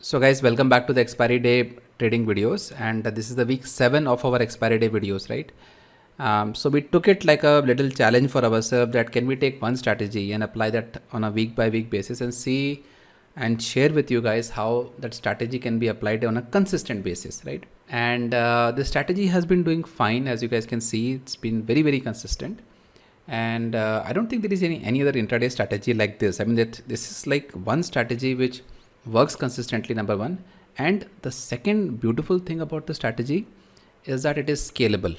So guys, welcome back to the expiry day trading videos, and this is the week 7 of our expiry day videos, right? So we took it like a little challenge for ourselves that can we take one strategy and apply that on a week by week basis and see and share with you guys how that strategy can be applied on a consistent basis, right? And the strategy has been doing fine. As you guys can see, it's been very, very consistent. And I don't think there is any other intraday strategy like this. I mean, that this is like one strategy which works consistently, number one. And the second beautiful thing about the strategy is that it is scalable.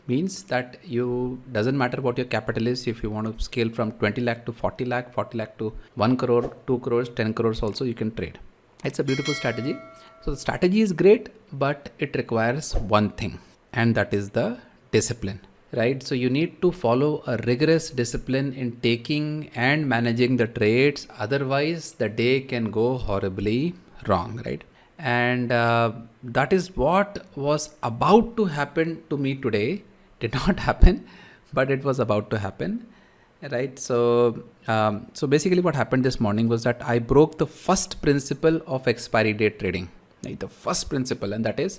Means that you doesn't matter what your capital is. If you want to scale from 20 lakh to 40 lakh, 40 lakh to 1 crore, 2 crores, 10 crores also you can trade. It's a beautiful strategy. So the strategy is great, but it requires one thing, and that is the discipline, right? So you need to follow a rigorous discipline in taking and managing the trades. Otherwise the day can go horribly wrong, right? And that is what was about to happen to me today. Did not happen, but it was about to happen, right? So basically what happened this morning was that I broke the first principle of expiry date trading, right? The first principle, and that is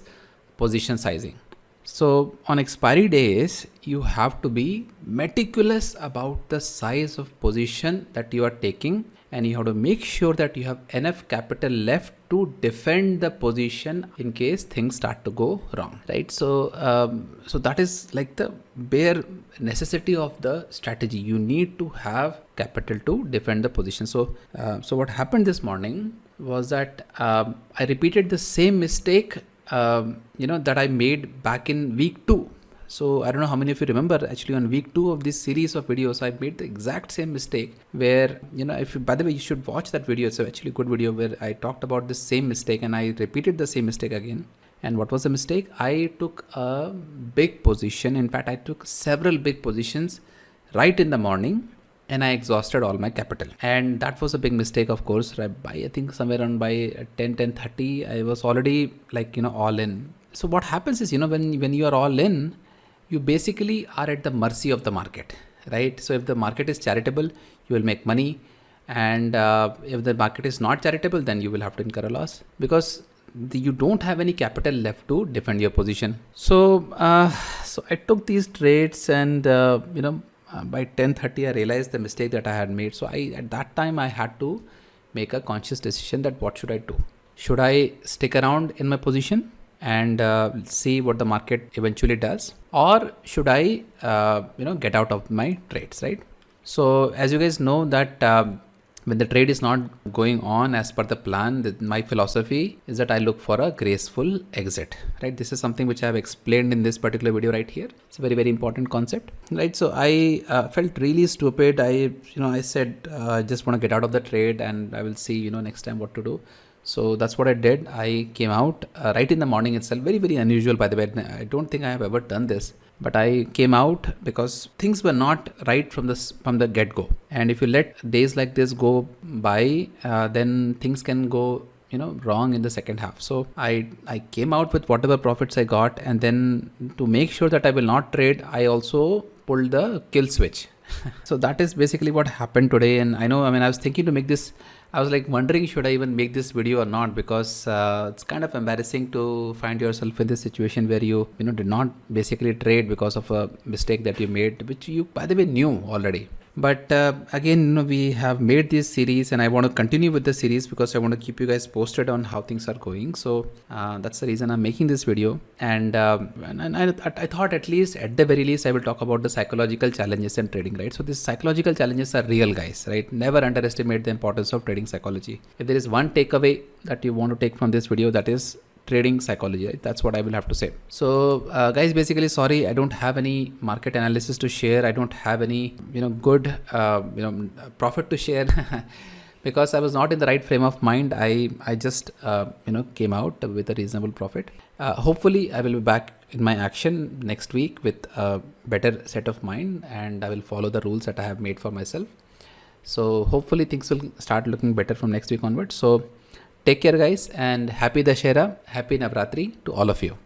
position sizing. So on expiry days, you have to be meticulous about the size of position that you are taking, and you have to make sure that you have enough capital left to defend the position in case things start to go wrong, right? So that is like the bare necessity of the strategy. You need to have capital to defend the position. So what happened this morning was that I repeated the same mistake that I made back in week 2. So I don't know how many of you remember, actually on week 2 of this series of videos, I made the by the way, you should watch that video. It's actually a good video where I talked about the same mistake and I repeated the same mistake again. And what was the mistake? I took a big position. In fact, I took several big positions right in the morning, and I exhausted all my capital. And that was a big mistake, of course. By I think somewhere around by 10:30, I was already all in. So what happens is, when you are all in, you basically are at the mercy of the market, right? So if the market is charitable, you will make money. And if the market is not charitable, then you will have to incur a loss because you don't have any capital left to defend your position. So I took these trades, and by 10:30 I realized the mistake that I had made. So at that time I had to make a conscious decision that what should I do? Should I stick around in my position and see what the market eventually does, or should I get out of my trades, right? So as you guys know that when the trade is not going on as per the plan, my philosophy is that I look for a graceful exit, right? This is something which I have explained in this particular video right here. It's a very, very important concept, right? So I felt really stupid. I said, I just want to get out of the trade and I will see, next time what to do. So that's what I did. I came out right in the morning itself. Very, very unusual, by the way. I don't think I have ever done this, but I came out because things were not right from the get-go. And if you let days like this go by, then things can go wrong in the second half. So I came out with whatever profits I got, and then to make sure that I will not trade, I also pulled the kill switch. So that is basically what happened today. And I was thinking to make this, I was like wondering, should I even make this video or not? Because it's kind of embarrassing to find yourself in this situation where you did not basically trade because of a mistake that you made, which you, by the way, knew already. But again, we have made this series, and I want to continue with the series because I want to keep you guys posted on how things are going. So that's the reason I'm making this video. And I thought at the very least, I will talk about the psychological challenges in trading, right? So these psychological challenges are real, guys, right? Never underestimate the importance of trading psychology. If there is one takeaway that you want to take from this video, that is trading psychology, right? That's what I will have to say. So guys, basically, sorry, I don't have any market analysis to share. I don't have any good profit to share because I was not in the right frame of mind. I just came out with a reasonable profit. Hopefully I will be back in my action next week with a better set of mind, and I will follow the rules that I have made for myself. So hopefully things will start looking better from next week onwards. So take care, guys, and happy Dashera, happy Navratri to all of you.